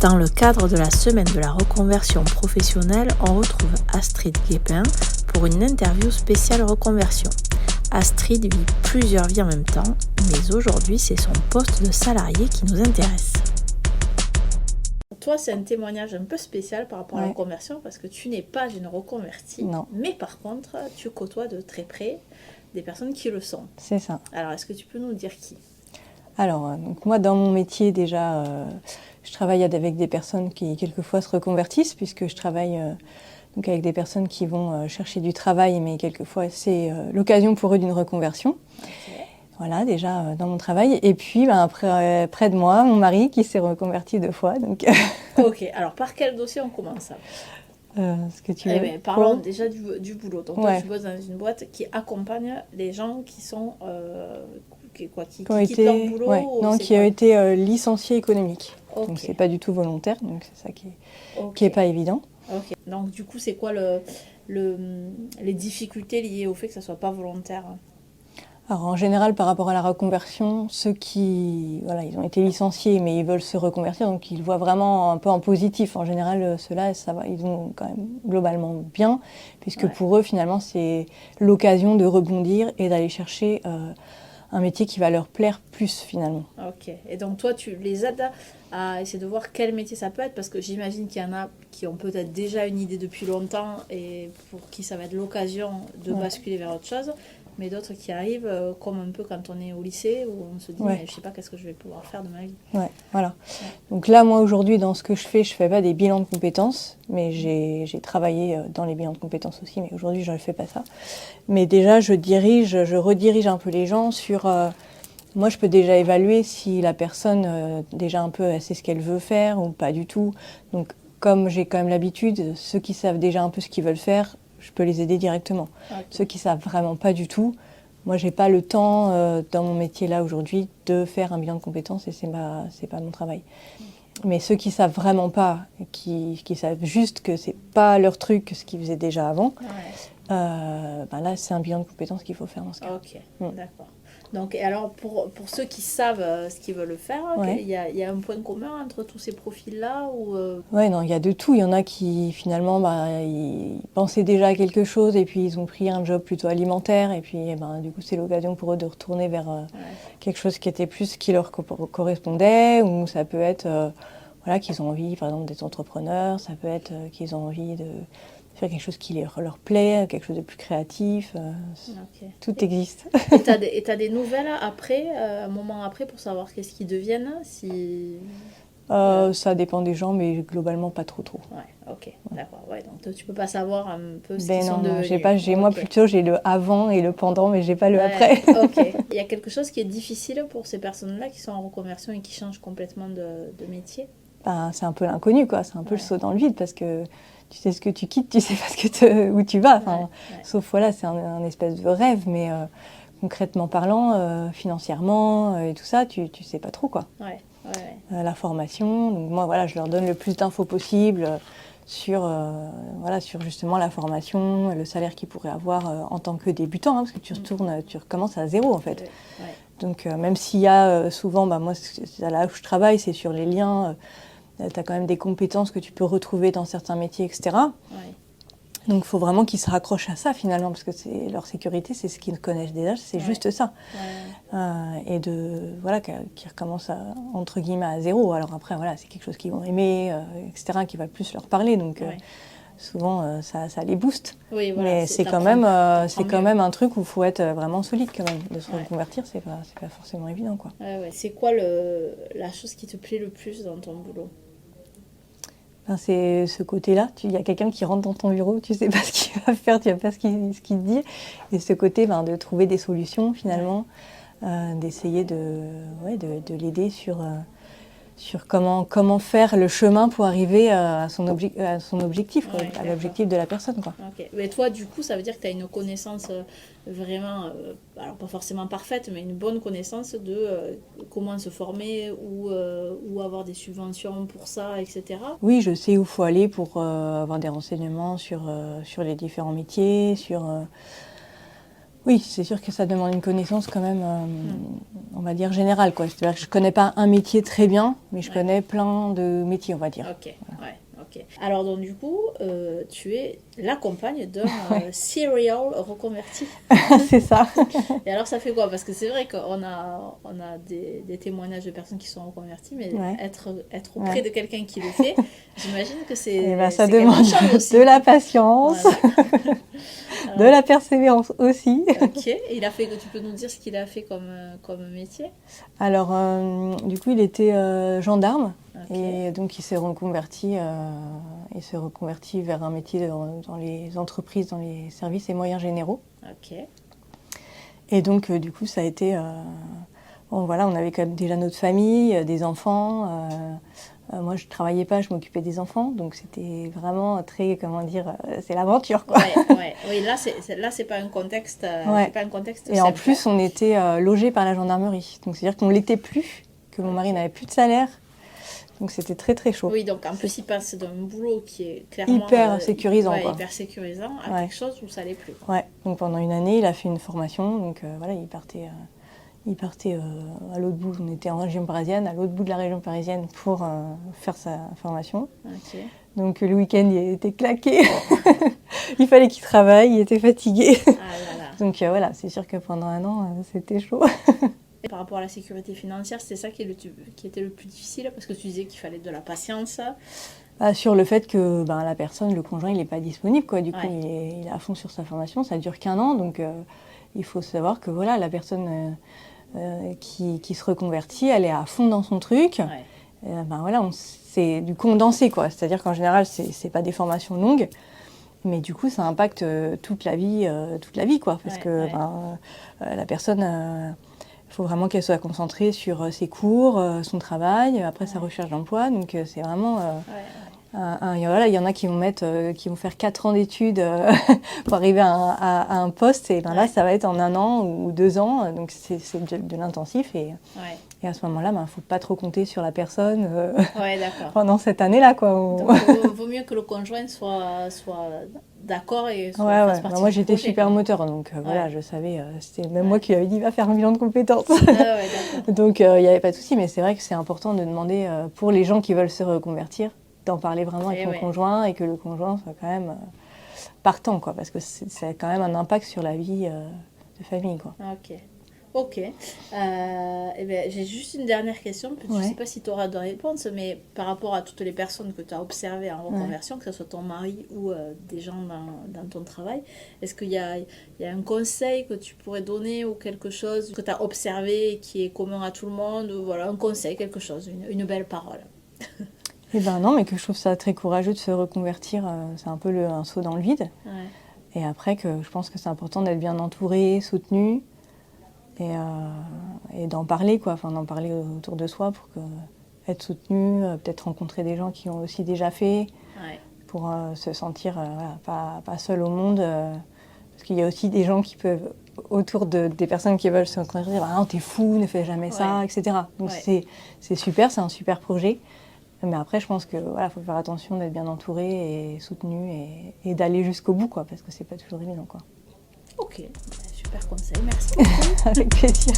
Dans le cadre de la semaine de la reconversion professionnelle, on retrouve Astrid Guépin pour une interview spéciale reconversion. Astrid vit plusieurs vies en même temps, mais aujourd'hui c'est son poste de salarié qui nous intéresse. Toi, c'est un témoignage un peu spécial par rapport à la reconversion parce que tu n'es pas une reconvertie, mais par contre, tu côtoies de très près des personnes qui le sont. C'est ça. Alors, est-ce que tu peux nous dire qui ? Alors, donc moi, dans mon métier, déjà, je travaille avec des personnes qui, quelquefois, se reconvertissent, puisque je travaille donc avec des personnes qui vont chercher du travail, mais quelquefois, c'est l'occasion pour eux d'une reconversion. Okay. Voilà, déjà, dans mon travail. Et puis, après, près de moi, mon mari, qui s'est reconverti 2 fois. Donc... Ok, alors par quel dossier on commence ? Ce que tu veux. Parlons déjà du boulot. Donc, toi, tu bosses dans une boîte qui accompagne les gens qui sont... qui quittent leur boulot qui ont été licenciés économiques. Okay. Donc c'est pas du tout volontaire, donc c'est ça qui est pas évident. Ok. Donc du coup, c'est quoi les difficultés liées au fait que ça soit pas volontaire ? Alors en général, par rapport à la reconversion, ceux qui ils ont été licenciés mais ils veulent se reconvertir, donc ils voient vraiment un peu en positif. En général, ceux-là, ça va, ils vont quand même globalement bien, puisque pour eux, finalement, c'est l'occasion de rebondir et d'aller chercher un métier qui va leur plaire plus finalement. Ok. Et donc toi, tu les aides à essayer de voir quel métier ça peut être, parce que j'imagine qu'il y en a qui ont peut-être déjà une idée depuis longtemps et pour qui ça va être l'occasion de basculer vers autre chose, mais d'autres qui arrivent comme un peu quand on est au lycée où on se dit mais je sais pas qu'est-ce que je vais pouvoir faire de ma vie. Ouais, voilà. Ouais. Donc là, moi aujourd'hui, dans ce que je fais pas des bilans de compétences, mais j'ai travaillé dans les bilans de compétences aussi, mais aujourd'hui je ne fais pas ça. Mais déjà, je redirige un peu les gens sur... moi, je peux déjà évaluer si la personne, déjà un peu, elle sait ce qu'elle veut faire ou pas du tout. Donc, comme j'ai quand même l'habitude, ceux qui savent déjà un peu ce qu'ils veulent faire, je peux les aider directement. Okay. Ceux qui savent vraiment pas du tout, moi, j'ai pas le temps, dans mon métier là aujourd'hui, de faire un bilan de compétences et c'est pas mon travail. Mais ceux qui savent vraiment pas, qui savent juste que c'est pas leur truc, ce qu'ils faisaient déjà avant, là, c'est un bilan de compétences qu'il faut faire dans ce cas. Ok, d'accord. Donc, et alors, pour ceux qui savent ce qu'ils veulent faire, il y a un point commun entre tous ces profils-là ou Oui, non, il y a de tout. Il y en a qui, finalement, ils pensaient déjà à quelque chose et puis ils ont pris un job plutôt alimentaire. Et puis, du coup, c'est l'occasion pour eux de retourner vers quelque chose qui était plus qui leur correspondait. Ou ça peut être qu'ils ont envie, par exemple, d'être entrepreneurs. Ça peut être qu'ils ont envie de... faire quelque chose qui leur plaît, quelque chose de plus créatif, tout existe. Et t'as des nouvelles après, un moment après, pour savoir qu'est-ce qu'ils deviennent ça dépend des gens, mais globalement pas trop. Ouais, ok, d'accord. Ouais, donc tu peux pas savoir un peu ce qu'ils sont devenus. Non, moi plutôt j'ai le avant et le pendant, mais j'ai pas le après. Ok. Il y a quelque chose qui est difficile pour ces personnes-là qui sont en reconversion et qui changent complètement de métier. C'est un peu l'inconnu, quoi. C'est un peu le saut dans le vide parce que tu sais ce que tu quittes, tu sais pas où tu vas. Sauf c'est un espèce de rêve, mais concrètement parlant, financièrement et tout ça, tu sais pas trop, quoi. La formation, donc moi je leur donne le plus d'infos possible sur justement la formation, le salaire qu'ils pourraient avoir en tant que débutant, parce que tu recommences à zéro en fait. Donc même s'il y a souvent, moi là où je travaille, c'est sur les liens. Tu as quand même des compétences que tu peux retrouver dans certains métiers, etc. Donc il faut vraiment qu'ils se raccrochent à ça finalement, parce que c'est leur sécurité, c'est ce qu'ils connaissent déjà, c'est juste ça. Et qu'ils recommencent entre guillemets à zéro. Alors après, c'est quelque chose qu'ils vont aimer, etc., qui va plus leur parler. Donc souvent, ça les booste. Mais c'est quand même un truc où il faut être vraiment solide quand même. De se reconvertir, c'est pas forcément évident, quoi. C'est quoi la chose qui te plaît le plus dans ton boulot ? C'est ce côté-là. Il y a quelqu'un qui rentre dans ton bureau, tu sais pas ce qu'il va faire, tu sais pas ce qu'il te dit. Et ce côté de trouver des solutions finalement, d'essayer de l'aider sur comment faire le chemin pour arriver à son objectif, à l'objectif de la personne, quoi. Okay. Mais toi, du coup, ça veut dire que tu as une connaissance vraiment, alors pas forcément parfaite, mais une bonne connaissance de comment se former ou avoir des subventions pour ça, etc. Oui, je sais où il faut aller pour avoir des renseignements sur les différents métiers, Oui, c'est sûr que ça demande une connaissance quand même, on va dire générale, quoi. C'est-à-dire que je connais pas un métier très bien, mais je connais plein de métiers, on va dire. Ok, ouais, ok. Alors donc du coup, tu es la compagne d'un serial reconverti. C'est ça. Et alors ça fait quoi? Parce que c'est vrai qu'on a des témoignages de personnes qui sont reconverties, mais être auprès de quelqu'un qui le fait, j'imagine que ça c'est demande quelque chose aussi. de la patience, Voilà. de la persévérance aussi. Ok, et tu peux nous dire ce qu'il a fait comme métier? Alors, du coup, il était gendarme. Okay. Et donc il s'est reconverti vers un métier dans les entreprises, dans les services et moyens généraux. Ok. Et donc du coup ça a été... bon voilà, on avait quand même déjà notre famille, des enfants. Moi je travaillais pas, je m'occupais des enfants. Donc c'était vraiment très, comment dire, c'est l'aventure quoi. Ouais. Oui, là c'est pas un contexte, c'est pas un contexte Et simple. en plus on était logés par la gendarmerie. Donc c'est-à-dire qu'on l'était plus, que mon mari n'avait plus de salaire. Donc c'était très très chaud. Oui, donc en plus il passe d'un boulot qui est clairement hyper sécurisant, quoi. Hyper sécurisant à quelque chose où ça l'est plus. Ouais, donc pendant une année il a fait une formation, donc voilà, il partait à l'autre bout, on était en région parisienne, à l'autre bout de la région parisienne pour faire sa formation. Okay. Donc le week-end il était claqué, il fallait qu'il travaille, il était fatigué. Ah là là. Donc voilà, c'est sûr que pendant un an c'était chaud. Et par rapport à la sécurité financière, c'était ça qui était le plus difficile, parce que tu disais qu'il fallait de la patience. Sur le fait que la personne, le conjoint, il n'est pas disponible, quoi. Du coup, il est à fond sur sa formation, ça dure qu'1 an, donc il faut savoir que voilà, la personne qui se reconvertit, elle est à fond dans son truc. Voilà, c'est du condensé, quoi. C'est-à-dire qu'en général, c'est pas des formations longues, mais du coup, ça impacte toute la vie, quoi. Parce que la personne... Il faut vraiment qu'elle soit concentrée sur ses cours, son travail, après sa recherche d'emploi. Donc c'est vraiment... voilà, il y en a qui vont faire 4 ans d'études pour arriver à un poste. Et là, ça va être en 1 an ou 2 ans. Donc c'est de l'intensif. Et à ce moment-là, il ne faut pas trop compter sur la personne pendant cette année-là, quoi. Donc vaut mieux que le conjoint soit d'accord et fasse partie moi du j'étais projet, super quoi. moteur, donc voilà, je savais, c'était même moi qui lui avais dit va faire un bilan de compétences. Donc il n'y avait pas de souci, mais c'est vrai que c'est important de demander pour les gens qui veulent se reconvertir, d'en parler vraiment avec son conjoint et que le conjoint soit quand même partant, quoi, parce que c'est quand même un impact sur la vie de famille, quoi. Ok. J'ai juste une dernière question. Je ne sais pas si tu auras de réponse, mais par rapport à toutes les personnes que tu as observées en reconversion, que ce soit ton mari ou des gens dans ton travail, est-ce qu'il y a un conseil que tu pourrais donner ou quelque chose que tu as observé et qui est commun à tout le monde, ou voilà, un conseil, quelque chose, une belle parole? Non, mais que je trouve ça très courageux de se reconvertir, c'est un peu un saut dans le vide. Et après, que je pense que c'est important d'être bien entouré, soutenu. Et d'en parler, quoi, d'en parler autour de soi pour être soutenu, peut-être rencontrer des gens qui ont aussi déjà fait, pour se sentir pas seul au monde, parce qu'il y a aussi des gens qui peuvent, autour des personnes qui veulent se reconvertir, dire non, t'es fou, ne fais jamais ça, etc. Donc c'est super, c'est un super projet, mais après je pense que voilà, faut faire attention d'être bien entouré et soutenu et d'aller jusqu'au bout, quoi, parce que c'est pas toujours évident, quoi. Ok. Super conseil, merci beaucoup. Avec plaisir.